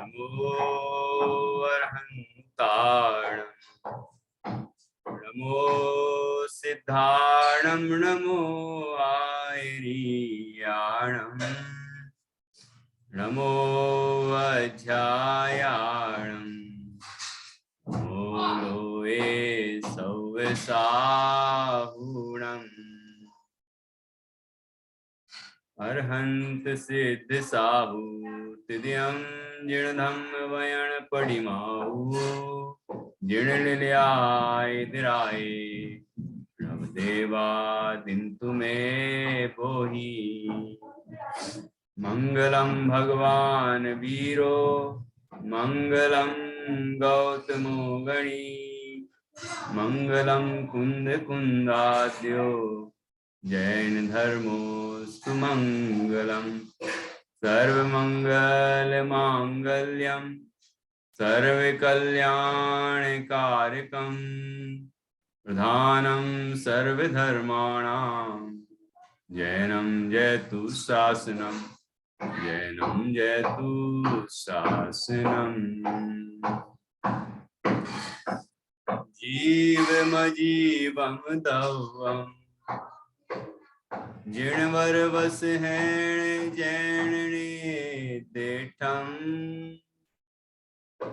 नमो अर्हन्ताणं नमो सिद्धाणं नमो आयरीयाणं नमो अध्यायाणं नमो लोये सौवसाहुणम् अर्हंत सिद्ध साहू तिद्यं जिणधम वयण पडिमाऊ जिणलिल्याय दिराय नव देवा दिन्तु मे पोहि मंगलम भगवान वीरो मंगलम गौतमो गणी मंगलम कुंद कुंदाद्यो जैन धर्मोस्तु मंगलम सर्वमंगल मांगल्यम सर्वकल्याणकारकम प्रधानम सर्वधर्माणां जैनम जयतु शासनम जैनम जयतु शासनम जीवमजीवम दवम जिणवर वस हैं जैनने देठम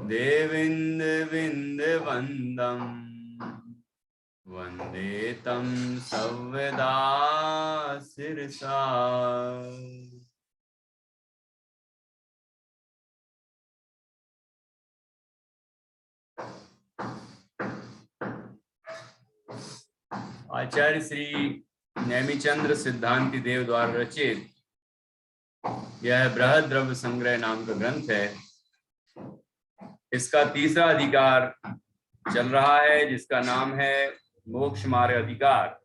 देविंद विंद वंदम वंदे तम सव्यदा सिरसा आचार्य श्री नेमिचंद्र सिद्धांति देव द्वारा रचित यह बृहद द्रव्य संग्रह नाम का ग्रंथ है। इसका तीसरा अधिकार चल रहा है जिसका नाम है मोक्ष मार्ग अधिकार।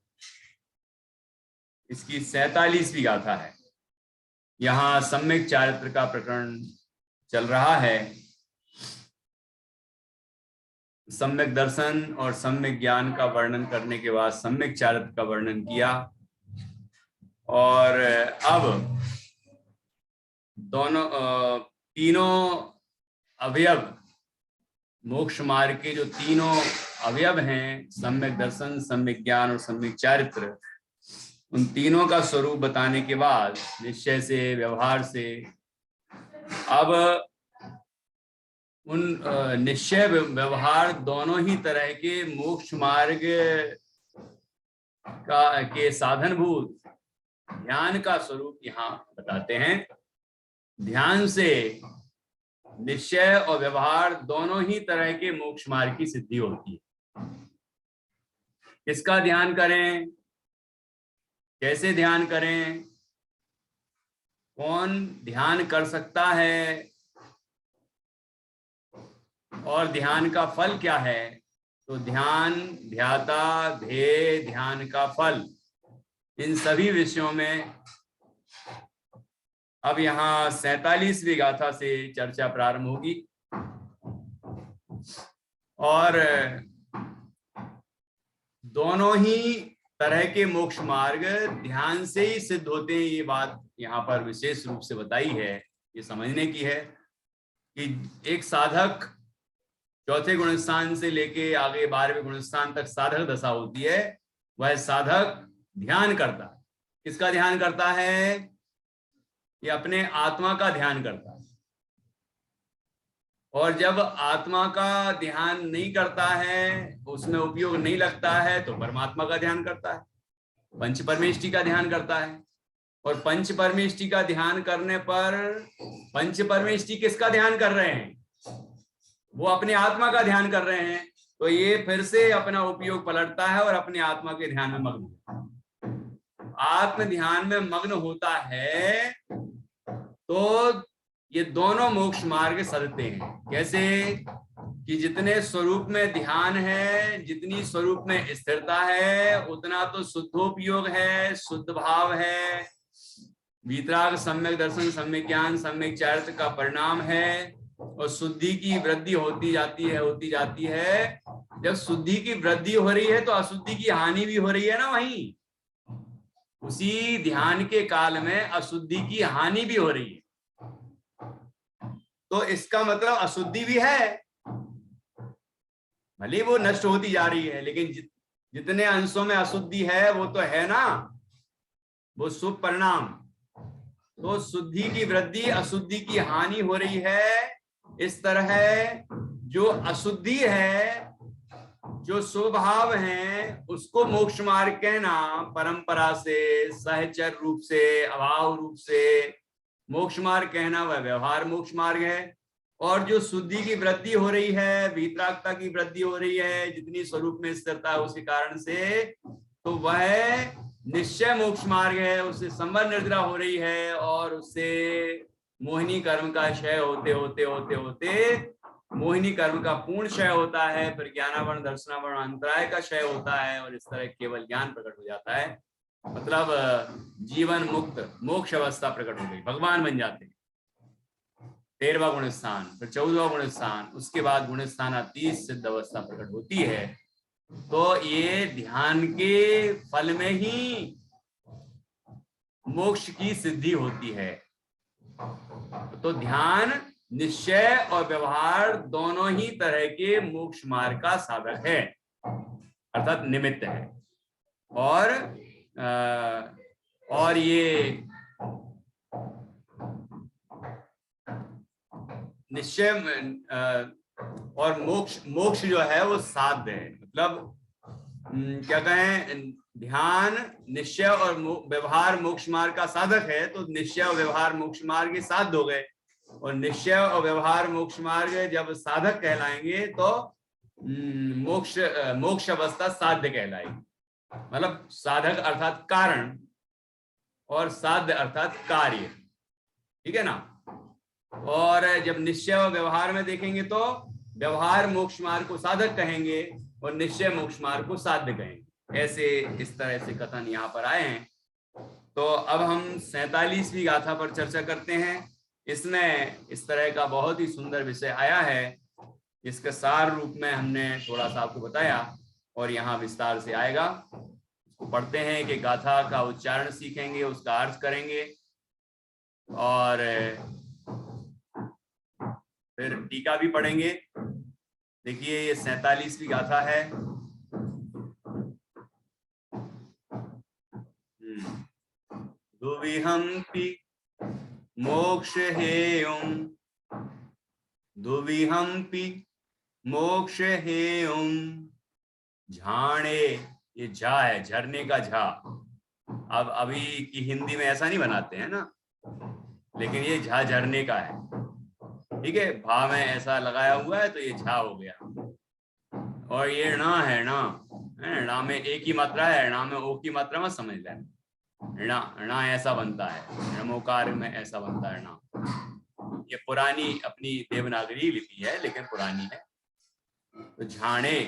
इसकी 47वीं गाथा है। यहाँ सम्यक चारित्र का प्रकरण चल रहा है। सम्यक दर्शन और सम्यक ज्ञान का वर्णन करने के बाद सम्यक चारित्र का वर्णन किया और अब दोनों तीनों अवयव मोक्ष मार्ग के जो तीनों अवयव हैं, सम्यक दर्शन, सम्यक ज्ञान और सम्यक चारित्र, उन तीनों का स्वरूप बताने के बाद निश्चय से, व्यवहार से, अब उन निश्चय व्यवहार दोनों ही तरह के मोक्ष मार्ग के साधनभूत ध्यान का स्वरूप यहाँ बताते हैं। ध्यान से निश्चय और व्यवहार दोनों ही तरह के मोक्ष मार्ग की सिद्धि होती है। किसका ध्यान करें, कैसे ध्यान करें, कौन ध्यान कर सकता है और ध्यान का फल क्या है। तो ध्यान, ध्याता, ध्येय, ध्यान का फल, इन सभी विषयों में अब यहाँ 47वीं गाथा से चर्चा प्रारंभ होगी। और दोनों ही तरह के मोक्ष मार्ग ध्यान से ही सिद्ध होते हैं। ये बात यहाँ पर विशेष रूप से बताई है, ये समझने की है कि एक साधक चौथे गुणस्थान से लेके आगे 12वें गुणस्थान तक साधक दशा होती है। वह साधक ध्यान करता है। किसका ध्यान करता है? ये अपने आत्मा का ध्यान करता है। और जब आत्मा का ध्यान नहीं करता है, उसमें उपयोग नहीं लगता है, तो परमात्मा का ध्यान करता है, पंच परमेष्टि का ध्यान करता है। और पंच परमेष्टि का ध्यान करने पर पंच परमेष्टि किसका ध्यान कर रहे हैं? वो अपने आत्मा का ध्यान कर रहे हैं। तो ये फिर से अपना उपयोग पलटता है और अपने आत्मा के ध्यान में मग्न होता है। आत्म ध्यान में मग्न होता है तो ये दोनों मोक्ष मार्ग सदते हैं। कैसे कि जितने स्वरूप में ध्यान है, जितनी स्वरूप में स्थिरता है, उतना तो शुद्धोपयोग है, शुद्ध भाव है, वीतराग, सम्यक दर्शन, सम्यक ज्ञान, सम्यक चारित्र का परिणाम है। और शुद्धि की वृद्धि होती जाती है। जब शुद्धि की वृद्धि हो रही है तो अशुद्धि की हानि भी हो रही है ना। वहीं उसी ध्यान के काल में अशुद्धि की हानि भी हो रही है। तो इसका मतलब अशुद्धि भी है, भले वो नष्ट होती जा रही है, लेकिन जितने अंशों में अशुद्धि है वो तो है ना, वो शुभ परिणाम। तो शुद्धि की वृद्धि, अशुद्धि की हानि हो रही है। इस तरह जो अशुद्धि है, जो स्वभाव है, उसको मोक्ष मार्ग कहना परंपरा से, सहचर रूप से, अभाव रूप से मोक्ष मार्ग कहना वह व्यवहार मोक्ष मार्ग है। और जो शुद्धि की वृद्धि हो रही है, वीतरागता की वृद्धि हो रही है, जितनी स्वरूप में स्थिरता है उसके कारण से, तो वह निश्चय मोक्ष मार्ग है। उससे संवर निद्रा हो रही है और उससे मोहिनी कर्म का क्षय होते होते होते होते मोहिनी कर्म का पूर्ण क्षय होता है, फिर ज्ञानावरण दर्शनावरण अंतराय का क्षय होता है, और इस तरह केवल ज्ञान प्रकट हो जाता है। मतलब जीवन मुक्त मोक्ष अवस्था प्रकट हो गई, भगवान बन जाते हैं। 13वां गुण स्थान, फिर 14वां गुण स्थान, उसके बाद गुण स्थान 30 सिद्ध अवस्था प्रकट होती है। तो ये ध्यान के फल में ही मोक्ष की सिद्धि होती है। तो ध्यान निश्चय और व्यवहार दोनों ही तरह के मोक्ष मार्ग का साधक है, अर्थात निमित्त है। और ये निश्चय और मोक्ष जो है वो साध्य है। मतलब क्या कहें, ध्यान निश्चय और व्यवहार मोक्ष मार्ग का साधक है, तो निश्चय और व्यवहार मोक्ष मार्ग के साध्य हो गए। और निश्चय और व्यवहार मोक्ष मार्ग जब साधक कहलाएंगे तो मोक्ष अवस्था साध्य कहलाएगी। मतलब साधक अर्थात कारण और साध्य अर्थात कार्य, ठीक है ना। और जब निश्चय और व्यवहार में देखेंगे तो व्यवहार मोक्ष मार्ग को साधक कहेंगे और निश्चय मोक्ष मार्ग को साध्य कहेंगे। ऐसे इस तरह से कथन यहाँ पर आए हैं। तो अब हम 47वीं गाथा पर चर्चा करते हैं। इसमें इस तरह का बहुत ही सुंदर विषय आया है, जिसके सार रूप में हमने थोड़ा सा आपको बताया और यहाँ विस्तार से आएगा। उसको पढ़ते हैं कि गाथा का उच्चारण सीखेंगे, उसका अर्थ करेंगे और फिर टीका भी पढ़ेंगे। देखिए ये 47वीं गाथा है। दुविहंपि मोक्ष हेयं, दुविहंपि मोक्ष हेयं झाणे, ये झा है, झरने का झा। अब अभी की हिंदी में ऐसा नहीं बनाते हैं ना, लेकिन ये झा झरने का है, ठीक है। भा में ऐसा लगाया हुआ है तो ये झा हो गया। और ये णा है, णा में एक ही मात्रा है, णा में ओ की मात्रा में समझ लें। णा ऐसा बनता है, नमोकार में ऐसा बनता है णा। ये पुरानी अपनी देवनागरी लिपि है, लेकिन पुरानी है। तो झाणे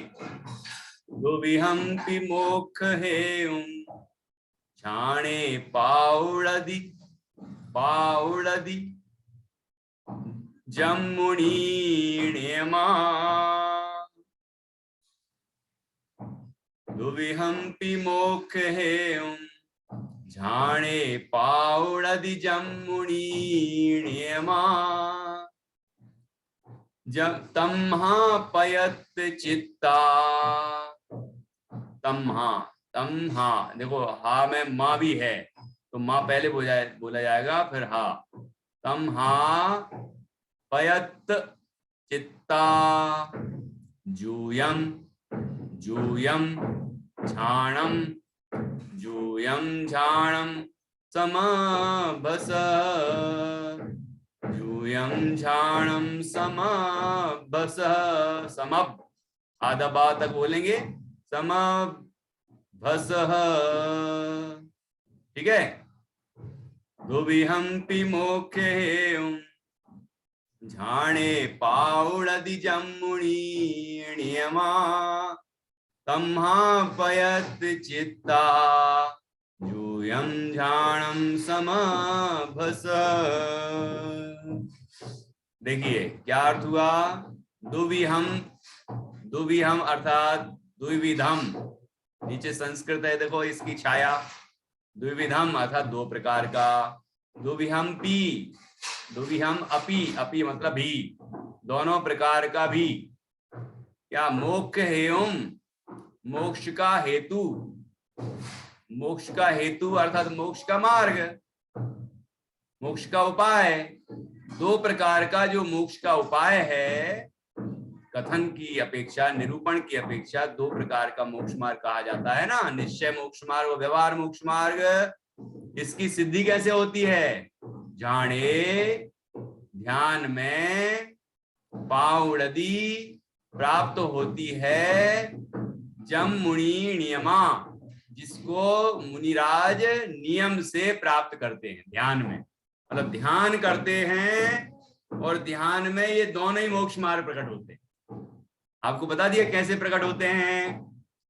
दुविहंपि मोक्ष हेयं झाणे पाउळदि, पाउळदि जम्मुनीणेमा, दुविहंपि मोक्ष हेयं झाणे पाउळदि जम्मुनीणेमा, तम्हा पयत चित्ता, तम्हा, तम्हा देखो हा में माँ भी है, तो माँ पहले बोला जाएगा फिर हा। तम्हा पयत चित्ता जूयम, जूयम झाणम, जूयम झाणम समाभस, जूयम झाणम समाभस। समब आधा बा तक बोलेंगे, समाभस, ठीक है। दुविहंपि मोक्ष हेयं झाणे पाउळदि जम्मुनीणेमा, तम्हा पयत चित्ता जूयम झाणम समाभस। देखिए क्या अर्थ हुआ। दुविहम, दुविहम अर्थात द्विविधम, नीचे संस्कृत है देखो इसकी छाया। द्विविधम अर्थात दो प्रकार का। दुविहंपि दुविहम अपि, अपि मतलब भी, दोनों प्रकार का भी। क्या? मोक्ष हेयम, मोक्ष का हेतु, मोक्ष का हेतु अर्थात मोक्ष का मार्ग, मोक्ष का उपाय। दो प्रकार का जो मोक्ष का उपाय है, कथन की अपेक्षा, निरूपण की अपेक्षा दो प्रकार का मोक्ष मार्ग कहा जाता है ना, निश्चय मोक्ष मार्ग और व्यवहार मोक्ष मार्ग। इसकी सिद्धि कैसे होती है? जाने ध्यान में पाउड़दी प्राप्त होती है जम मुनि नियमा, जिसको मुनिराज नियम से प्राप्त करते हैं ध्यान में, मतलब ध्यान करते हैं और ध्यान में ये दोनों ही मोक्ष मार्ग प्रकट होते हैं। आपको बता दिया कैसे प्रकट होते हैं,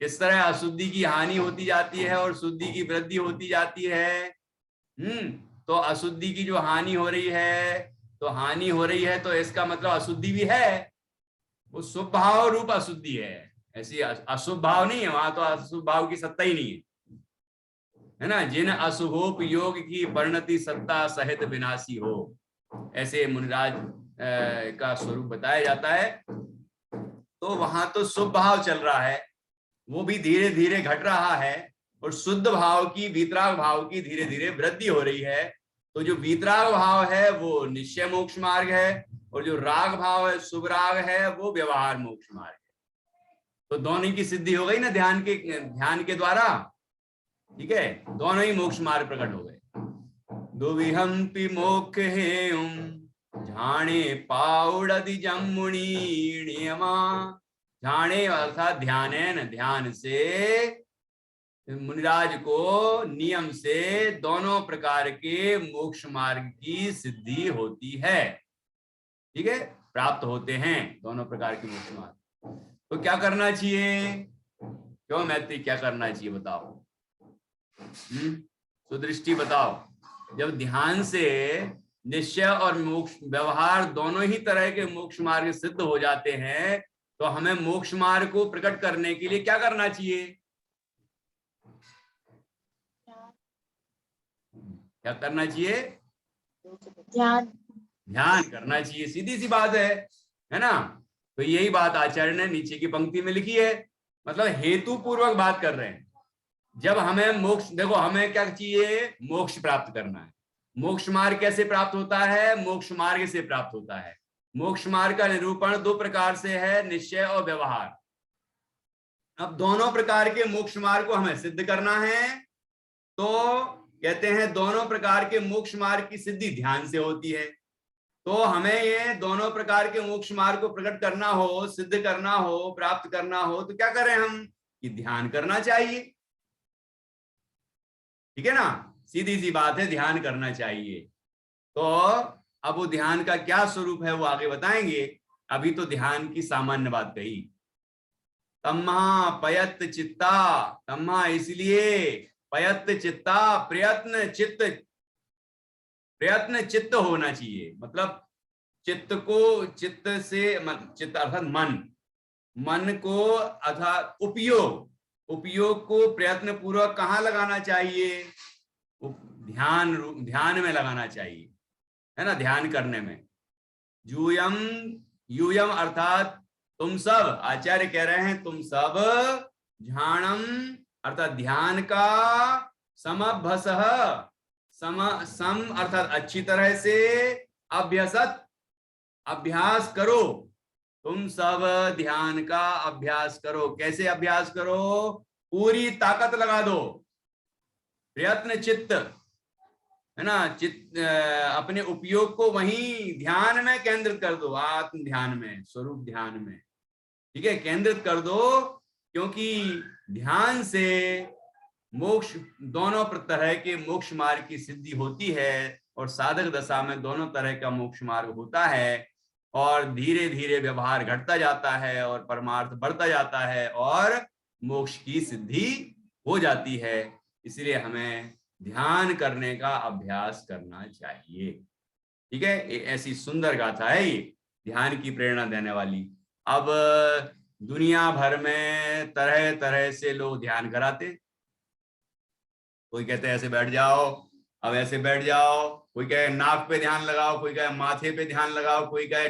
किस तरह अशुद्धि की हानि होती जाती है और शुद्धि की वृद्धि होती जाती है। तो अशुद्धि की जो हानि हो रही है, तो हानि हो रही है तो इसका मतलब अशुद्धि भी है, वो शुभ भाव रूप अशुद्धि है, ऐसी अशुभ भाव नहीं है वहां, तो अशुभ भाव की सत्ता ही नहीं है ना। जिन अशुभोपयोग की परिणति सत्ता सहित विनाशी हो, ऐसे मुनिराज का स्वरूप बताया जाता है। तो वहां तो शुभ भाव चल रहा है, वो भी धीरे धीरे घट रहा है, और शुद्ध भाव की, वीतराग भाव की धीरे धीरे वृद्धि हो रही है। तो जो वीतराग भाव है वो निश्चय मोक्ष मार्ग है, और जो राग भाव है, शुभ राग है, वो व्यवहार मोक्ष मार्ग है। तो दोनों की सिद्धि हो गई ना ध्यान के द्वारा, ठीक है, दोनों ही मोक्ष मार्ग प्रकट हो गए। दुविहंपि मोक्ष हेयम झाणे पाउड़दि जमुनी नियमा, झाणे अर्थात ध्यान, ध्यान से मुनिराज को नियम से दोनों प्रकार के मोक्ष मार्ग की सिद्धि होती है, ठीक है, प्राप्त होते हैं दोनों प्रकार के मोक्ष मार्ग। तो क्या करना चाहिए? क्यों मैत्री, क्या करना चाहिए बताओ? सुदृष्टि बताओ। जब ध्यान से निश्चय और मोक्ष व्यवहार दोनों ही तरह के मोक्ष मार्ग सिद्ध हो जाते हैं, तो हमें मोक्ष मार्ग को प्रकट करने के लिए क्या करना चाहिए? क्या करना चाहिए? ध्यान, ध्यान करना चाहिए, सीधी सी बात है ना। तो यही बात आचार्य ने नीचे की पंक्ति में लिखी है, मतलब हेतु पूर्वक बात कर रहे हैं। जब हमें मोक्ष, देखो हमें क्या चाहिए? मोक्ष प्राप्त करना है। मोक्ष मार्ग कैसे प्राप्त होता है? मोक्ष मार्ग से प्राप्त होता है। मोक्ष मार्ग का निरूपण दो प्रकार से है, निश्चय और व्यवहार। अब दोनों प्रकार के मोक्ष मार्ग को हमें सिद्ध करना है, तो कहते हैं दोनों प्रकार के मोक्ष मार्ग की सिद्धि ध्यान से होती है। तो हमें ये दोनों प्रकार के मोक्ष मार्ग को प्रकट करना हो, सिद्ध करना हो, प्राप्त करना हो, तो क्या करें हम? कि ध्यान करना चाहिए, ठीक है ना, सीधी सी बात है, ध्यान करना चाहिए। तो अब वो ध्यान का क्या स्वरूप है वो आगे बताएंगे, अभी तो ध्यान की सामान्य बात कही। तम्हा पयत चित्ता, तम्हा इसलिए, पयत चित्ता प्रयत्न चित्त, प्रयत्न चित्त होना चाहिए, मतलब चित्त को, चित्त से चित्त अर्थात मन, मन को अर्थात उपयोग, उपयोग को प्रयत्न पूर्वक कहाँ लगाना चाहिए? ध्यान, ध्यान में लगाना चाहिए, है ना, ध्यान करने में। यूयम, यूयम अर्थात तुम सब, आचार्य कह रहे हैं तुम सब, ध्यानम अर्थात ध्यान का, समभसः, सम अर्थात अच्छी तरह से, अभ्यसत अभ्यास करो, तुम सब ध्यान का अभ्यास करो। कैसे अभ्यास करो? पूरी ताकत लगा दो, प्रयत्न चित्त, है ना, चित्त अपने उपयोग को वहीं ध्यान में केंद्रित कर दो, आत्म ध्यान में, स्वरूप ध्यान में, ठीक है, केंद्रित कर दो। क्योंकि ध्यान से मोक्ष, दोनों तरह के मोक्ष मार्ग की सिद्धि होती है, और साधक दशा में दोनों तरह का मोक्ष मार्ग होता है, और धीरे धीरे व्यवहार घटता जाता है और परमार्थ बढ़ता जाता है और मोक्ष की सिद्धि हो जाती है। इसलिए हमें ध्यान करने का अभ्यास करना चाहिए, ठीक है। ऐसी सुंदर गाथा है ये, ध्यान की प्रेरणा देने वाली। अब दुनिया भर में तरह तरह से लोग ध्यान कराते, कोई कहते हैं ऐसे बैठ जाओ, अब ऐसे बैठ जाओ, कोई कहे नाक पे ध्यान लगाओ, कोई कहे माथे पे ध्यान लगाओ, कोई कहे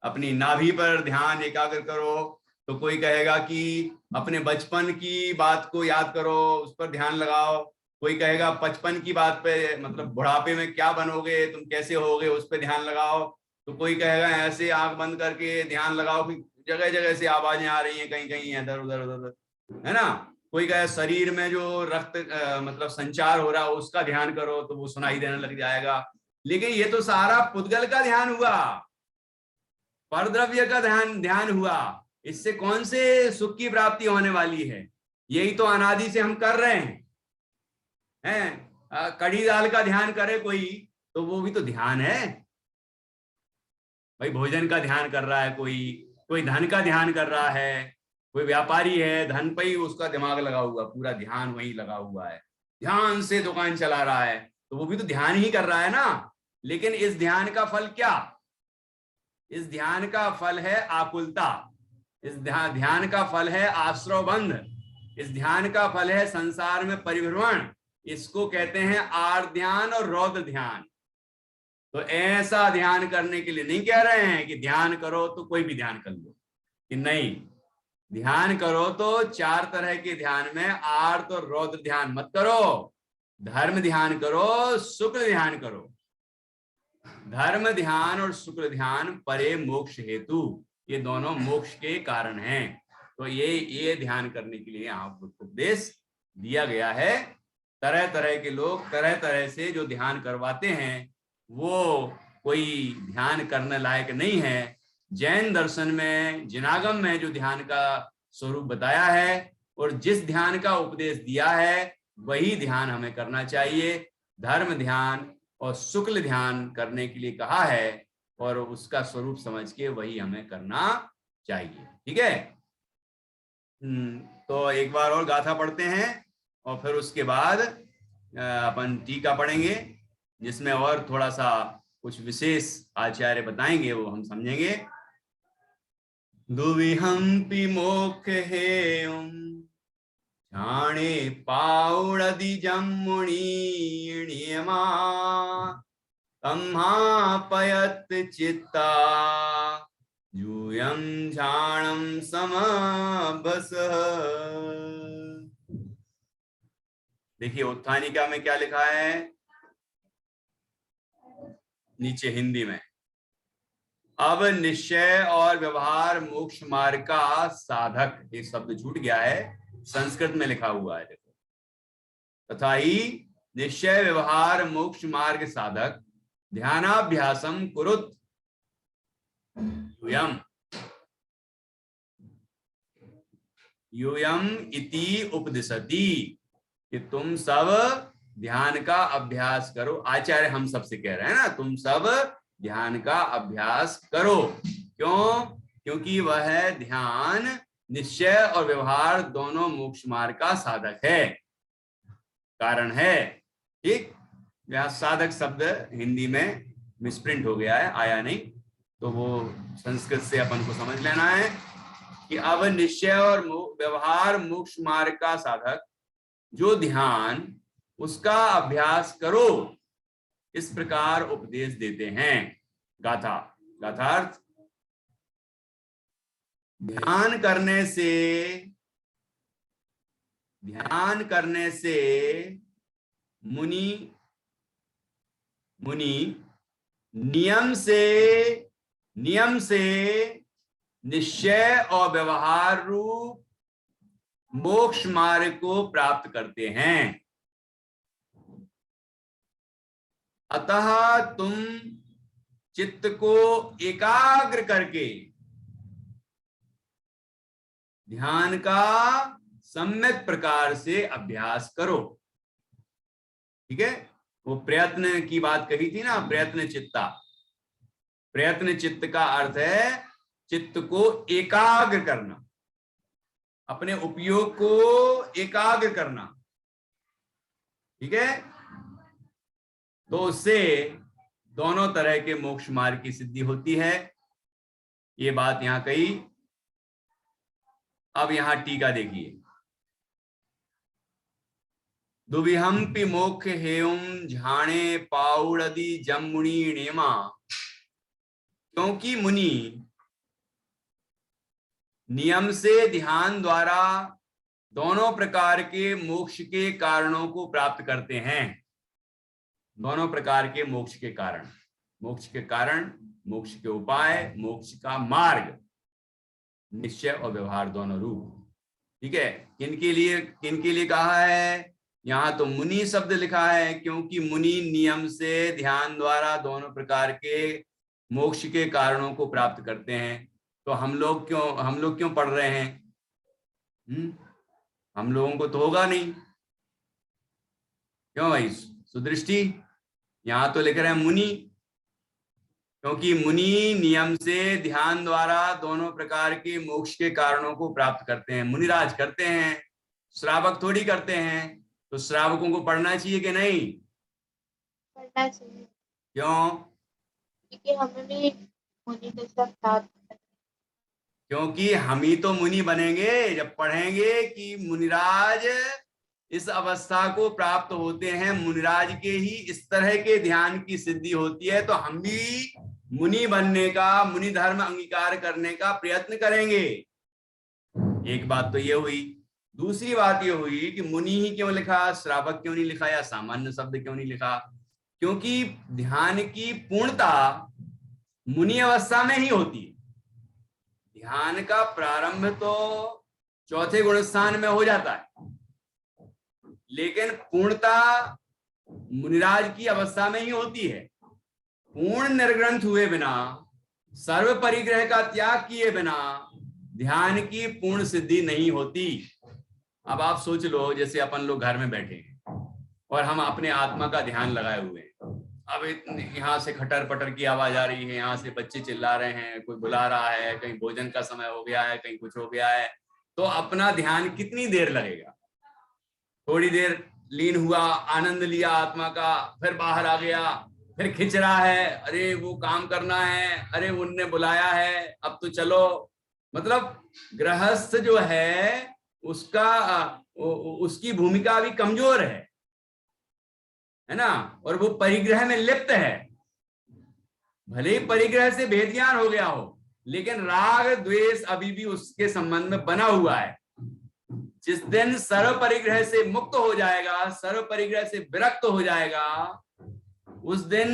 अपनी नाभि पर ध्यान एकाग्र करो, तो कोई कहेगा कि अपने बचपन की बात को याद करो, उस पर ध्यान लगाओ, कोई कहेगा 55 की बात पे, मतलब बुढ़ापे में क्या बनोगे, तुम कैसे होगे, उस पर ध्यान लगाओ, तो कोई कहेगा ऐसे आंख बंद करके ध्यान लगाओ कि जगह जगह से आवाजें आ रही हैं, कहीं कहीं इधर उधर उधर, है ना। कोई कहे शरीर में जो रक्त मतलब संचार हो रहा है उसका ध्यान करो, तो वो सुनाई देने लग जाएगा। लेकिन ये तो सारा पुद्गल का ध्यान हुआ, परद्रव्य का ध्यान हुआ। इससे कौन से सुख की प्राप्ति होने वाली है? यही तो अनादि से हम कर रहे हैं। कड़ी दाल का ध्यान करे कोई, तो वो भी तो ध्यान है भाई। भोजन का ध्यान कर रहा है कोई धन का ध्यान कर रहा है, कोई व्यापारी है, धन पे ही उसका दिमाग लगा हुआ, पूरा ध्यान वही लगा हुआ है, ध्यान से दुकान चला रहा है, तो वो भी तो ध्यान ही कर रहा है ना। लेकिन इस ध्यान का फल क्या? इस ध्यान का फल है आकुलता, इस ध्यान का फल है आश्रवबंध, इस ध्यान का फल है संसार में परिभ्रमण। इसको कहते हैं आर्त ध्यान और रौद्र ध्यान। तो ऐसा ध्यान करने के लिए नहीं कह रहे हैं कि ध्यान करो तो कोई भी ध्यान कर लो, कि नहीं, ध्यान करो तो 4 तरह के ध्यान में आर्त और रौद्र ध्यान मत करो। धर्म ध्यान करो, शुक्ल ध्यान करो। धर्म ध्यान और शुक्ल ध्यान परे मोक्ष हेतु, ये दोनों मोक्ष के कारण हैं। तो ये ध्यान करने के लिए आपको उपदेश दिया गया है। तरह तरह के लोग तरह तरह से जो ध्यान करवाते हैं वो कोई ध्यान करने लायक नहीं है। जैन दर्शन में जिनागम में जो ध्यान का स्वरूप बताया है और जिस ध्यान का उपदेश दिया है वही ध्यान हमें करना चाहिए। धर्म ध्यान और शुक्ल ध्यान करने के लिए कहा है और उसका स्वरूप समझ के वही हमें करना चाहिए। ठीक है। तो एक बार और गाथा पढ़ते हैं और फिर उसके बाद अपन टीका पढ़ेंगे, जिसमें और थोड़ा सा कुछ विशेष आचार्य बताएंगे, वो हम समझेंगे। दुविहंपि मोक्ष हेयं ध्याने पाउणदि जम्मुनि नियमा तम्हापयत चित्ता यूयं ध्यानं समभस। देखिए उत्थानिका में क्या लिखा है, नीचे हिंदी में, अब निश्चय और व्यवहार मोक्ष मार्ग का साधक, ये शब्द छूट गया है, संस्कृत में लिखा हुआ है देखो, तथा ही निश्चय व्यवहार मोक्ष मार्ग साधक ध्यानाभ्यासम कुरुत यूयम यूयम इति उपदिशति, कि तुम सब ध्यान का अभ्यास करो। आचार्य हम सबसे कह रहे हैं ना, तुम सब ध्यान का अभ्यास करो। क्यों? क्योंकि वह ध्यान निश्चय और व्यवहार दोनों मोक्ष मार्ग का साधक है, कारण है। ठीक, यह साधक शब्द हिंदी में मिसप्रिंट हो गया है, आया नहीं, तो वो संस्कृत से अपन को समझ लेना है कि अब निश्चय और व्यवहार मोक्ष मार्ग का साधक जो ध्यान, उसका अभ्यास करो, इस प्रकार उपदेश देते हैं। गाथा, गाथार्थ, ध्यान करने से मुनि नियम से निश्चय और व्यवहार रूप मोक्ष मार्ग को प्राप्त करते हैं। अतः तुम चित्त को एकाग्र करके ध्यान का सम्यक प्रकार से अभ्यास करो। ठीक है, वो प्रयत्न की बात कही थी ना, प्रयत्न चित्ता। प्रयत्न चित्त का अर्थ है चित्त को एकाग्र करना, अपने उपयोग को एकाग्र करना। ठीक है, तो उससे दोनों तरह के मोक्ष मार्ग की सिद्धि होती है। ये बात यहां कही। अब यहां टीका देखिए, दुविहंपि मोक्ष हेयम झाणे पाउड़दी जम मुनि नेमा। क्योंकि मुनि नियम से ध्यान द्वारा दोनों प्रकार के मोक्ष के कारणों को प्राप्त करते हैं। दोनों प्रकार के मोक्ष के कारण, मोक्ष के कारण, मोक्ष के उपाय, मोक्ष का मार्ग, निश्चय और व्यवहार दोनों रूप। ठीक है, किनके लिए कहा है? यहाँ तो मुनि शब्द लिखा है क्योंकि मुनि नियम से ध्यान द्वारा दोनों प्रकार के मोक्ष के कारणों को प्राप्त करते हैं। तो हम लोग क्यों पढ़ रहे हैं? हम लोगों को तो होगा नहीं। क्यों भाई सुदृष्टि? यहाँ तो लिख रहे हैं मुनि, क्योंकि मुनि नियम से ध्यान द्वारा दोनों प्रकार के मोक्ष के कारणों को प्राप्त करते हैं। मुनिराज करते हैं, श्रावक थोड़ी करते हैं। तो श्रावकों को पढ़ना चाहिए कि नहीं? पढ़ना चाहिए। क्यों? क्योंकि हमें भी मुनि के साथ, क्योंकि हम ही तो मुनि बनेंगे जब पढ़ेंगे कि मुनिराज इस अवस्था को प्राप्त होते हैं, मुनिराज के ही इस तरह के ध्यान की सिद्धि होती है। तो हम भी मुनि बनने का, मुनि धर्म अंगीकार करने का प्रयत्न करेंगे। एक बात तो ये हुई। दूसरी बात ये हुई कि मुनि ही क्यों लिखा, श्रावक क्यों नहीं लिखा या सामान्य शब्द क्यों नहीं लिखा? क्योंकि ध्यान की पूर्णता मुनि अवस्था में ही होती है। ध्यान का प्रारंभ तो चौथे गुण स्थान में हो जाता है, लेकिन पूर्णता मुनिराज की अवस्था में ही होती है। पूर्ण निर्ग्रंथ हुए बिना, सर्व परिग्रह का त्याग किए बिना ध्यान की पूर्ण सिद्धि नहीं होती। अब आप सोच लो, जैसे अपन लोग घर में बैठे हैं और हम अपने आत्मा का ध्यान लगाए हुए हैं। अब यहाँ से खटर पटर की आवाज आ रही है, यहाँ से बच्चे चिल्ला रहे हैं, कोई बुला रहा है, कहीं भोजन का समय हो गया है, कहीं कुछ हो गया है। तो अपना ध्यान कितनी देर लगेगा? थोड़ी देर लीन हुआ, आनंद लिया आत्मा का, फिर बाहर आ गया, फिर खिंच रहा है, अरे वो काम करना है, अरे उनने बुलाया है, अब तो चलो। मतलब गृहस्थ जो है उसकी भूमिका अभी कमजोर है ना, और वो परिग्रह में लिप्त है। भले ही परिग्रह से भेद ज्ञान हो गया हो, लेकिन राग द्वेष अभी भी उसके संबंध में बना हुआ है। जिस दिन सर्व परिग्रह से मुक्त हो जाएगा, सर्व परिग्रह से विरक्त हो जाएगा, उस दिन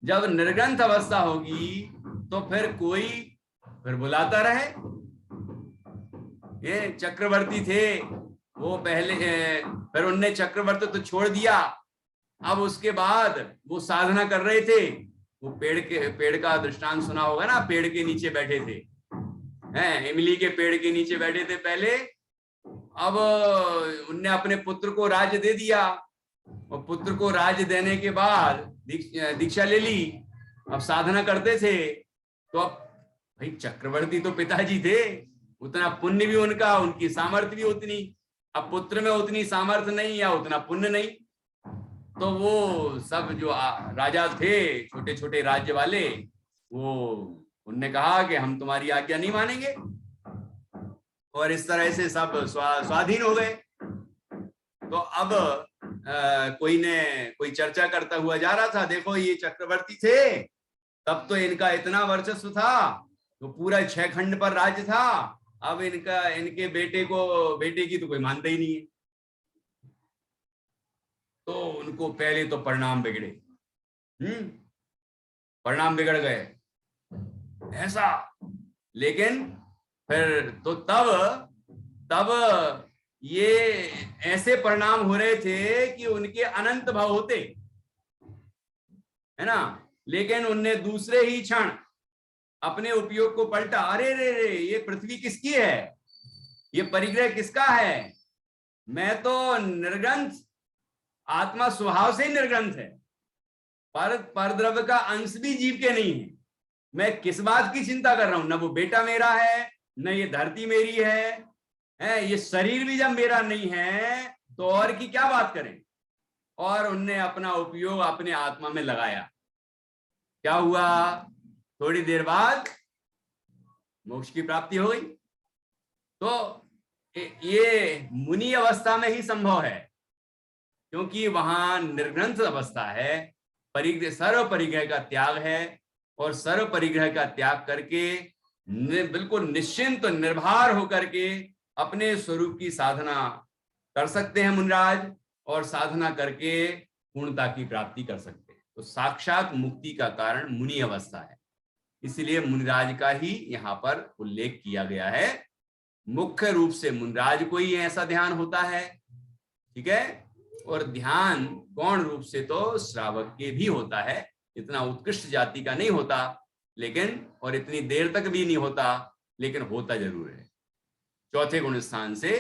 जब निर्ग्रंथ अवस्था होगी तो फिर कोई फिर बुलाता रहे। ये चक्रवर्ती थे, वो पहले फिर उनने चक्रवर्ती तो छोड़ दिया। अब उसके बाद वो साधना कर रहे थे। वो पेड़ का दृष्टांत सुना होगा ना, पेड़ के नीचे बैठे थे, हैं, इमली के पेड़ के नीचे बैठे थे पहले। अब उनने अपने पुत्र को राज्य दे दिया, और पुत्र को राज्य देने के बाद दीक्षा ले ली। अब साधना करते थे। तो अब भाई चक्रवर्ती तो पिताजी थे, उतना पुण्य भी उनका, उनकी सामर्थ्य भी उतनी। अब पुत्र में उतनी सामर्थ्य नहीं या उतना पुण्य नहीं, तो वो सब जो राजा थे, छोटे छोटे राज्य वाले, वो उनने कहा कि हम तुम्हारी आज्ञा नहीं मानेंगे, और इस तरह से सब स्वाधीन हो गए। तो अब कोई चर्चा करता हुआ जा रहा था, देखो ये चक्रवर्ती थे, तब तो इनका इतना वर्चस्व था, तो पूरा 6 खंड पर राज्य था। अब इनके बेटे की तो कोई मानता ही नहीं है। तो उनको पहले तो परिणाम बिगड़े, परिणाम बिगड़ गए ऐसा। लेकिन फिर तो तब ये ऐसे परिणाम हो रहे थे कि उनके अनंत भाव होते, है ना। लेकिन उनने दूसरे ही क्षण अपने उपयोग को पलटा। अरे रे रे, ये पृथ्वी किसकी है, ये परिग्रह किसका है? मैं तो निर्ग्रंथ, आत्मा स्वभाव से ही निर्ग्रंथ है, पर द्रव्य का अंश भी जीव के नहीं है। मैं किस बात की चिंता कर रहा हूं? न वो बेटा मेरा है, न ये धरती मेरी है, ये शरीर भी जब मेरा नहीं है तो और की क्या बात करें। और उनने अपना उपयोग अपने आत्मा में लगाया। क्या हुआ? थोड़ी देर बाद मोक्ष की प्राप्ति हो गई। तो ये मुनि अवस्था में ही संभव है। क्योंकि वहां निर्ग्रंथ अवस्था है, परिग्रह सर्व परिग्रह का त्याग है, और सर्व परिग्रह का त्याग करके बिल्कुल निश्चिंत निर्भर होकर के अपने स्वरूप की साधना कर सकते हैं मुनिराज, और साधना करके पूर्णता की प्राप्ति कर सकते हैं। तो साक्षात मुक्ति का कारण मुनि अवस्था है, इसलिए मुनिराज का ही यहाँ पर उल्लेख किया गया है। मुख्य रूप से मुनिराज को ही ऐसा ध्यान होता है, ठीक है, और ध्यान गौण रूप से तो श्रावक के भी होता है, इतना उत्कृष्ट जाति का नहीं होता, लेकिन और इतनी देर तक भी नहीं होता, लेकिन होता जरूर है, चौथे गुण स्थान से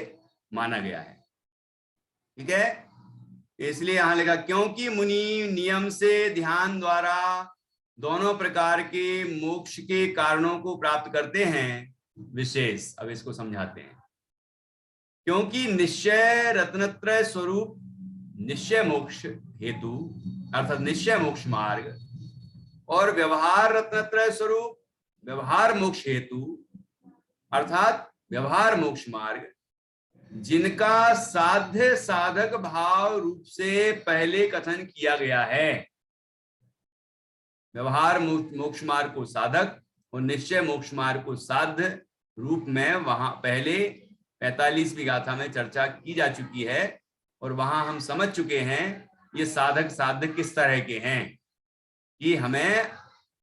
माना गया है, ठीक है। इसलिए यहां लिखा क्योंकि मुनि नियम से ध्यान द्वारा दोनों प्रकार के मोक्ष के कारणों को प्राप्त करते हैं विशेष। अब इसको समझाते हैं। क्योंकि निश्चय रत्नत्रय स्वरूप निश्चय मोक्ष हेतु अर्थात निश्चय मोक्ष मार्ग और व्यवहार रत्नत्रय स्वरूप व्यवहार मोक्ष हेतु अर्थात व्यवहार मोक्ष मार्ग, जिनका साध्य साधक भाव रूप से पहले कथन किया गया है। व्यवहार मोक्ष मार्ग को साधक और निश्चय मोक्ष मार्ग को साध्य रूप में वहां पहले 45वीं गाथा में चर्चा की जा चुकी है, और वहां हम समझ चुके हैं ये साधक साधक किस तरह के हैं कि हमें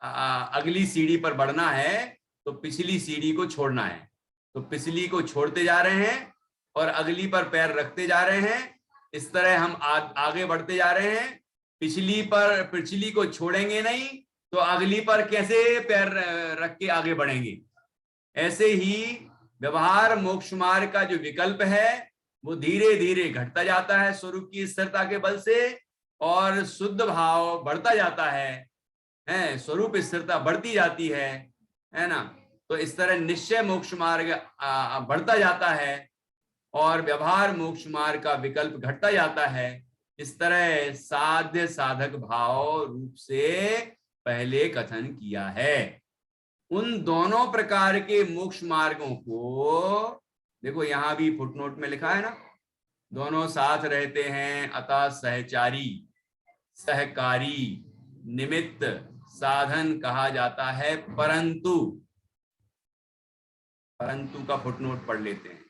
अगली सीढ़ी पर बढ़ना है तो पिछली सीढ़ी को छोड़ना है, तो पिछली को छोड़ते जा रहे हैं और अगली पर पैर रखते जा रहे हैं। इस तरह हम आगे बढ़ते जा रहे हैं। पिछली को छोड़ेंगे नहीं तो अगली पर कैसे पैर रख के आगे बढ़ेंगे। ऐसे ही व्यवहार मोक्ष मार्ग का जो विकल्प है वो धीरे धीरे घटता जाता है स्वरूप की स्थिरता के बल से, और शुद्ध भाव बढ़ता जाता है, स्वरूप स्थिरता बढ़ती जाती है ना। तो इस तरह निश्चय मोक्ष मार्ग बढ़ता जाता है और व्यवहार मोक्ष मार्ग का विकल्प घटता जाता है। इस तरह साध्य साधक भाव रूप से पहले कथन किया है। उन दोनों प्रकार के मोक्ष मार्गों को देखो, यहां भी फुटनोट में लिखा है ना, दोनों साथ रहते हैं अतः सहचारी सहकारी निमित्त साधन कहा जाता है, परंतु का फुटनोट पढ़ लेते हैं।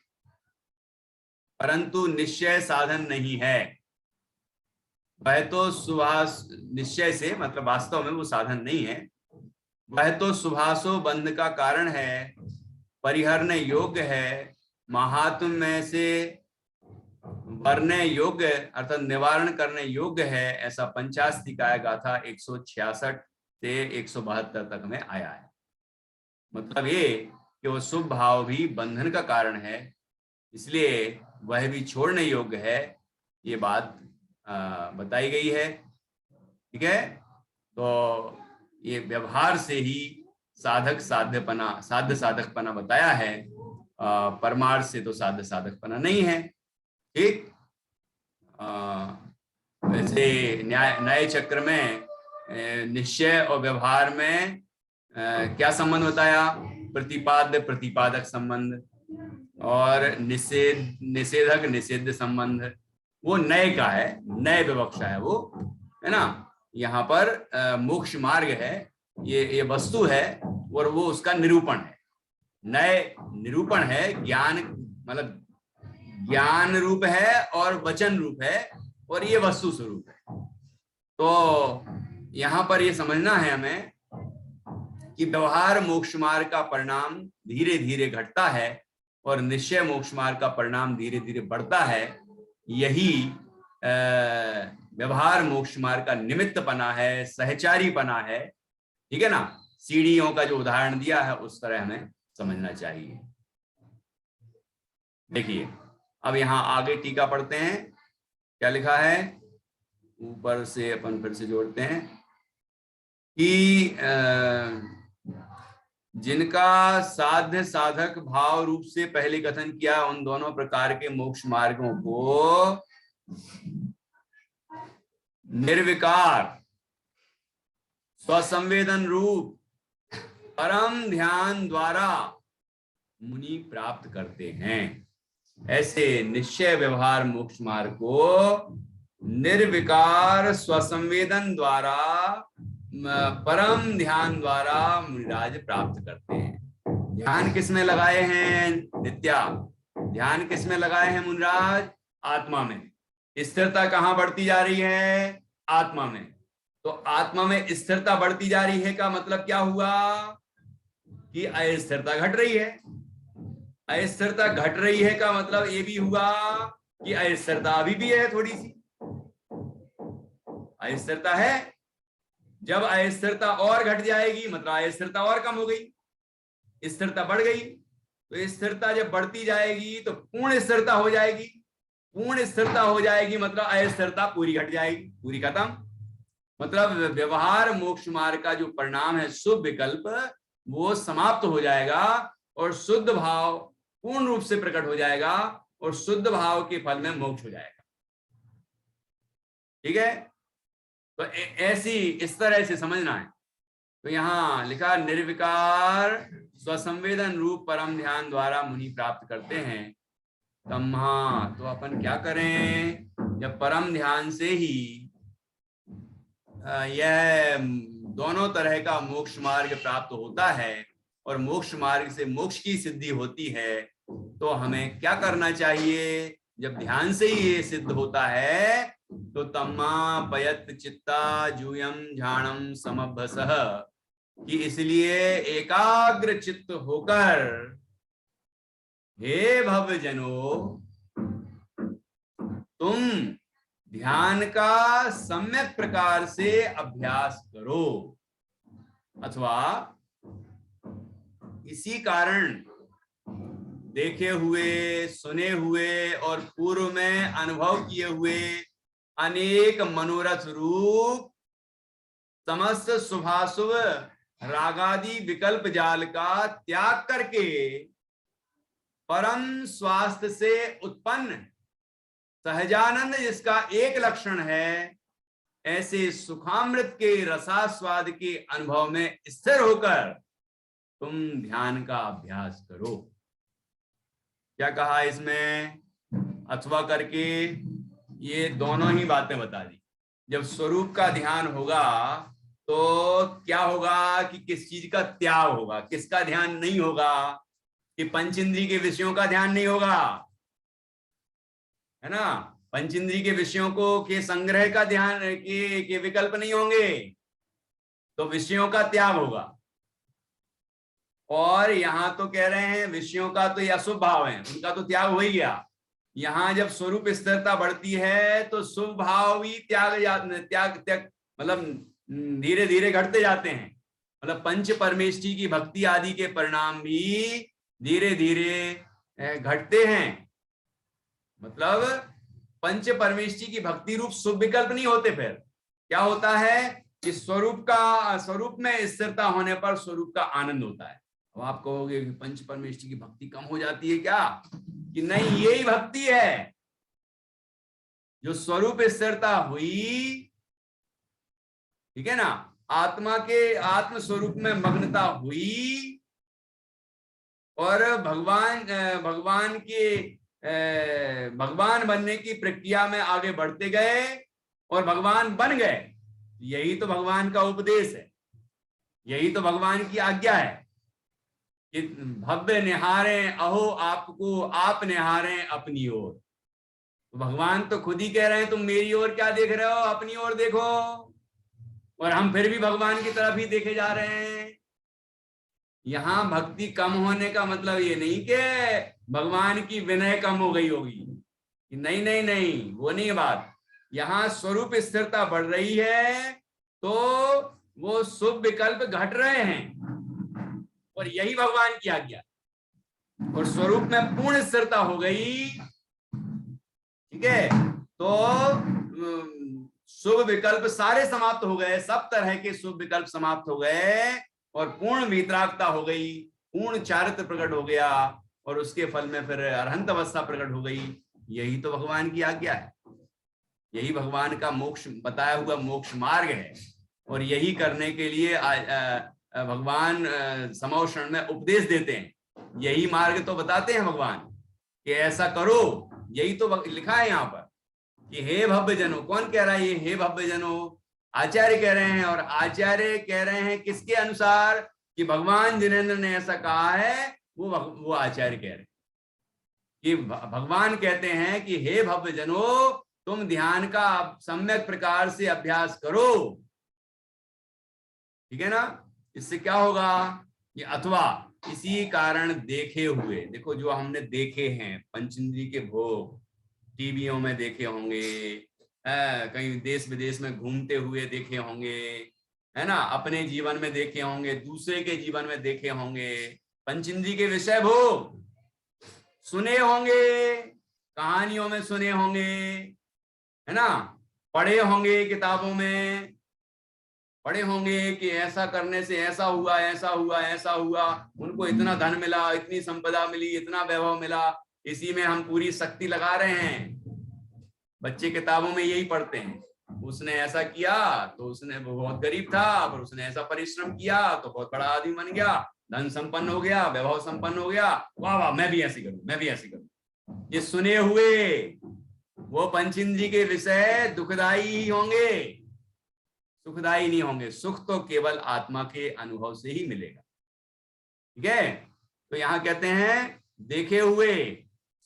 परंतु निश्चय साधन नहीं है। वह तो सुभाष निश्चय से मतलब वास्तव में वो साधन नहीं है, वह तो सुभाषो बंध का कारण है, परिहरने योग्य है, महात्म्य से वरने योग्य अर्थात निवारण करने योग्य है। ऐसा पंचास्तिकाय गाथा 166 से 172 तक में आया है। मतलब ये कि वो शुभ भाव भी बंधन का कारण है, इसलिए वह भी छोड़ने योग्य है, ये बात बताई गई है, ठीक है। तो ये व्यवहार से ही साधक साध्य साधकपना बताया है, परमार्थ से तो साध्य साधकपना नहीं है, ठीक। वैसे न्याय चक्र में निश्चय और व्यवहार में क्या संबंध बताया? प्रतिपाद्य प्रतिपादक संबंध और निषेधक निषेध संबंध। वो नए का है, नए विवक्षा है वो, है ना। यहाँ पर मोक्ष मार्ग है, ये वस्तु है और वो उसका निरूपण है। नए निरूपण है, ज्ञान मतलब ज्ञान रूप है और वचन रूप है, और ये वस्तु स्वरूप है। तो यहाँ पर ये समझना है हमें कि व्यवहार मोक्ष मार्ग का परिणाम धीरे धीरे घटता है और निश्चय मोक्ष मार्ग का परिणाम धीरे धीरे बढ़ता है। यही व्यवहार मोक्ष मार्ग का निमित्तपना है, सहचारीपना है, ठीक है ना। सीढ़ियों का जो उदाहरण दिया है उस तरह हमें समझना चाहिए। देखिए अब यहाँ आगे टीका पढ़ते हैं, क्या लिखा है, ऊपर से अपन फिर से जोड़ते हैं कि जिनका साध्य साधक भाव रूप से पहले कथन किया, उन दोनों प्रकार के मोक्ष मार्गों को निर्विकार स्वसंवेदन रूप परम ध्यान द्वारा मुनि प्राप्त करते हैं। ऐसे निश्चय व्यवहार मोक्ष मार्ग को निर्विकार स्वसंवेदन द्वारा परम ध्यान द्वारा मुनिराज प्राप्त करते हैं। ध्यान किसमें लगाए हैं नित्या? ध्यान किसमें लगाए हैं मुनिराज? आत्मा में। स्थिरता कहां बढ़ती जा रही है? आत्मा में। तो आत्मा में स्थिरता बढ़ती जा रही है का मतलब क्या हुआ कि अस्थिरता घट रही है। अस्थिरता घट रही है का मतलब ये भी हुआ कि अस्थिरता अभी भी है, थोड़ी सी अस्थिरता है। जब अस्थिरता और घट जाएगी मतलब अस्थिरता और कम हो गई, स्थिरता बढ़ गई। तो स्थिरता जब बढ़ती जाएगी तो पूर्ण स्थिरता हो जाएगी। पूर्ण स्थिरता हो जाएगी मतलब अस्थिरता पूरी घट जाएगी, पूरी खत्म। मतलब व्यवहार मोक्ष मार्ग का जो परिणाम है शुभ विकल्प, वो समाप्त हो जाएगा और शुद्ध भाव पूर्ण रूप से प्रकट हो जाएगा और शुद्ध भाव के फल में मोक्ष हो जाएगा। ठीक है, तो ऐसी इस तरह से समझना है। तो यहां लिखा निर्विकार स्वसंवेदन रूप परम ध्यान द्वारा मुनि प्राप्त करते हैं। तम्हा, तो अपन क्या करें? जब परम ध्यान से ही यह दोनों तरह का मोक्ष मार्ग प्राप्त होता है और मोक्ष मार्ग से मोक्ष की सिद्धि होती है, तो हमें क्या करना चाहिए? जब ध्यान से ही ये सिद्ध होता है तो तम्मा पयत चित्ता जूयम ध्यानम समभसः, कि इसलिए एकाग्र चित्त होकर हे भवजनो तुम ध्यान का सम्यक प्रकार से अभ्यास करो। अथवा इसी कारण देखे हुए, सुने हुए और पूर्व में अनुभव किए हुए अनेक मनोरथ रूप समस्त शुभाशुभ रागादि विकल्प जाल का त्याग करके परम स्वास्थ्य से उत्पन्न सहजानंद जिसका एक लक्षण है, ऐसे सुखामृत के रसास्वाद के अनुभव में स्थिर होकर तुम ध्यान का अभ्यास करो। क्या कहा इसमें? अथवा करके ये दोनों ही बातें बता दी। जब स्वरूप का ध्यान होगा तो क्या होगा कि किस चीज का त्याग होगा, किसका ध्यान नहीं होगा? कि पंचेंद्रिय के विषयों का ध्यान नहीं होगा, है ना। पंचेंद्रिय के विषयों को के संग्रह का ध्यान के विकल्प नहीं होंगे, तो विषयों का त्याग होगा। और यहां तो कह रहे हैं विषयों का तो ये अशुभ भाव है, उनका तो त्याग हो ही गया। यहां जब स्वरूप स्थिरता बढ़ती है तो शुभ भाव भी त्याग मतलब धीरे धीरे घटते जाते हैं। मतलब पंच परमेष्टि की भक्ति आदि के परिणाम भी धीरे धीरे घटते हैं। मतलब पंच परमेष्टि की भक्ति रूप शुभ विकल्प नहीं होते। फिर क्या होता है कि स्वरूप में स्थिरता होने पर स्वरूप का आनंद होता है। अब आप कहोगे कि पंच परमेष्टि की भक्ति कम हो जाती है क्या? कि नहीं, यही भक्ति है जो स्वरूप स्थिरता हुई, ठीक है ना, आत्मा के आत्म स्वरूप में मग्नता हुई और भगवान बनने की प्रक्रिया में आगे बढ़ते गए और भगवान बन गए। यही तो भगवान का उपदेश है, यही तो भगवान की आज्ञा है कि भव्य निहारे अहो आपको, आप निहारे अपनी ओर। तो भगवान तो खुद ही कह रहे हैं तुम मेरी ओर क्या देख रहे हो, अपनी ओर देखो। और हम फिर भी भगवान की तरफ ही देखे जा रहे हैं। यहां भक्ति कम होने का मतलब ये नहीं कि भगवान की विनय कम हो गई होगी, नहीं नहीं नहीं, वो नहीं बात। यहां स्वरूप स्थिरता बढ़ रही है तो वो शुभ विकल्प घट रहे हैं और यही भगवान की आज्ञा। और स्वरूप में पूर्ण स्थिरता हो गई, ठीक है, तो शुभ विकल्प सारे समाप्त हो गए, सब तरह के शुभ विकल्प समाप्त हो गए और पूर्ण वीतरागता हो गई, पूर्ण चारित्र प्रकट हो गया और उसके फल में फिर अरहंत अवस्था प्रकट हो गई। यही तो भगवान की आज्ञा है, यही भगवान का मोक्ष बताया हुआ मोक्ष मार्ग है। और यही करने के लिए भगवान समोषण में उपदेश देते हैं, यही मार्ग तो बताते हैं भगवान कि ऐसा करो। यही तो लिखा है यहाँ पर कि हे भव्य जनों, कौन कह रहा है ये हे भव्य जनों? आचार्य कह रहे हैं। और आचार्य कह रहे हैं किसके अनुसार? कि भगवान जिनेंद्र ने ऐसा कहा है, वो आचार्य कह रहे हैं कि भगवान कहते हैं कि हे भव्य जनों, तुम ध्यान का सम्यक प्रकार से अभ्यास करो। ठीक है ना? इससे क्या होगा? ये अथवा इसी कारण देखे हुए, देखो जो हमने देखे हैं पंचेंद्रिय के भोग, टीवियों में देखे होंगे, कहीं देश विदेश में घूमते हुए देखे होंगे, है ना, अपने जीवन में देखे होंगे, दूसरे के जीवन में देखे होंगे। पंचेंद्रिय के विषय भोग सुने होंगे, कहानियों में सुने होंगे, है ना, पढ़े होंगे, किताबों में पढ़े होंगे कि ऐसा करने से ऐसा हुआ, ऐसा हुआ, ऐसा हुआ, उनको इतना धन मिला, इतनी संपदा मिली, इतना वैभव मिला, इसी में हम पूरी शक्ति लगा रहे हैं। बच्चे किताबों में यही पढ़ते हैं, उसने ऐसा किया तो उसने, वो बहुत गरीब था पर उसने ऐसा परिश्रम किया तो बहुत बड़ा आदमी बन गया, धन संपन्न हो गया, वैभव संपन्न हो गया, वाह वाह मैं भी ऐसी करूं, मैं भी ऐसी करूं। ये सुने हुए वो पंचेंद्रिय के विषय दुखदाई ही होंगे, सुखदाई नहीं होंगे। सुख तो केवल आत्मा के अनुभव से ही मिलेगा। ठीक है? तो यहां कहते हैं देखे हुए,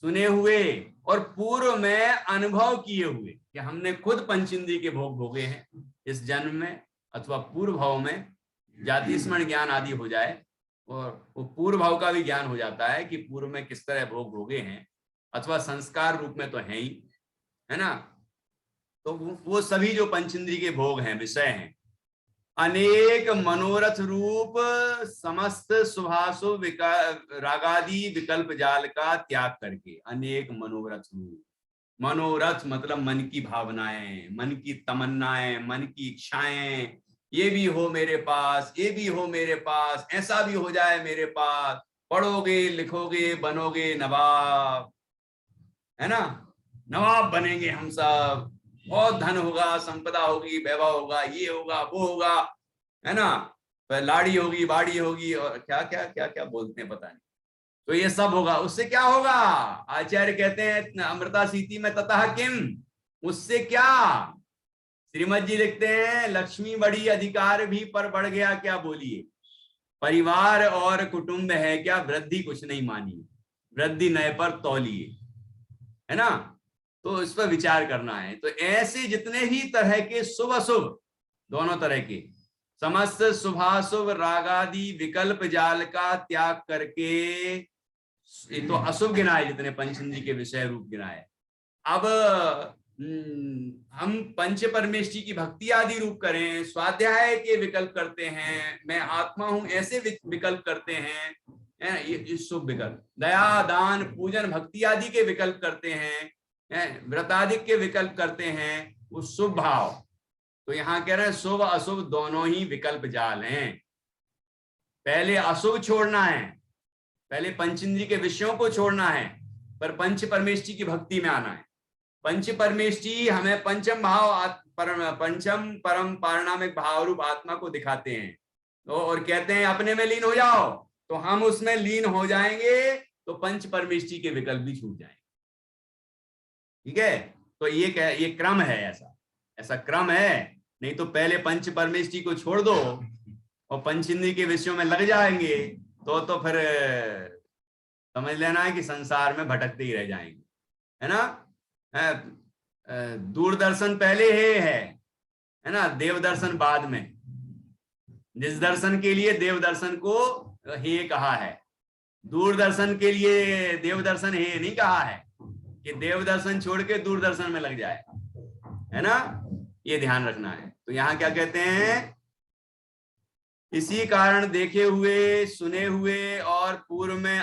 सुने हुए और पूर्व में अनुभव किए हुए, कि हमने खुद पंचेंद्रिय के भोग भोगे हैं इस जन्म में अथवा पूर्व भाव में, जाति स्मरण ज्ञान आदि हो जाए और वो पूर्व भाव का भी ज्ञान हो जाता है कि पूर्व में किस तरह भोग भोगे हैं, अथवा संस्कार रूप में तो है ही, है ना। तो वो सभी जो पंचेंद्रिय के भोग हैं, विषय हैं, अनेक मनोरथ रूप समस्त शुभाशुभ रागादि विकल्प जाल का त्याग करके, अनेक मनोरथ रूप, मनोरथ मतलब मन की भावनाएं, मन की तमन्नाएं, मन की इच्छाएं, ये भी हो मेरे पास, ये भी हो मेरे पास, ऐसा भी हो जाए मेरे पास, पढ़ोगे लिखोगे बनोगे नवाब, है ना, नवाब बनेंगे हम सब, बहुत धन होगा, संपदा होगी, वैभव होगा, ये होगा वो होगा, है ना, लाड़ी होगी, बाड़ी होगी, और क्या क्या क्या क्या बोलते हैं पता नहीं। तो ये सब होगा। उससे क्या होगा? आचार्य कहते हैं अमृता सीति में ततः किम, उससे क्या? श्रीमद जी लिखते हैं लक्ष्मी बड़ी अधिकार भी पर बढ़ गया क्या, बोलिए, परिवार और कुटुंब है क्या, वृद्धि कुछ नहीं मानिए, वृद्धि नए पर तौलिए, है ना। तो इस पर विचार करना है। तो ऐसे जितने भी तरह के शुभ अशुभ, दोनों तरह के समस्त शुभाशुभ रागादि विकल्प जाल का त्याग करके, ये तो अशुभ गिनाए जितने पंचेंद्रिय के विषय रूप गिनाए। अब हम पंच परमेष्टि की भक्ति आदि रूप करें, स्वाध्याय के विकल्प करते हैं, मैं आत्मा हूं ऐसे विकल्प करते हैं, ये शुभ विकल्प, दया दान पूजन भक्ति आदि के विकल्प करते हैं, व्रतादिक के विकल्प करते हैं, वो शुभ भाव। तो यहां कह रहे हैं शुभ अशुभ दोनों ही विकल्प जाल हैं। पहले अशुभ छोड़ना है, पहले पंचेंद्रिय के विषयों को छोड़ना है, पर पंच परमेष्टि की भक्ति में आना है। पंच परमेष्टि हमें पंचम भाव, पंचम परम पारणामिक भाव रूप आत्मा को दिखाते हैं, तो और कहते हैं अपने में लीन हो जाओ, तो हम उसमें लीन हो जाएंगे, तो पंच परमेष्टि के विकल्प भी छूट जाएंगे। ठीक है? तो ये क्रम है, ऐसा क्रम है। नहीं तो पहले पंच परमेष्टि को छोड़ दो और पंचेंद्रिय के विषयों में लग जाएंगे, तो फिर समझ लेना है कि संसार में भटकते ही रह जाएंगे, है ना। दूरदर्शन पहले है ना, देव दर्शन बाद में। जिस दर्शन के लिए देव दर्शन को हे कहा है, दूरदर्शन के लिए देव दर्शन हे नहीं कहा है, कि देव दर्शन छोड़ के दूरदर्शन में लग जाए, है ना, ये ध्यान रखना है। तो यहाँ क्या कहते हैं, इसी कारण देखे हुए, सुने हुए और पूर्व में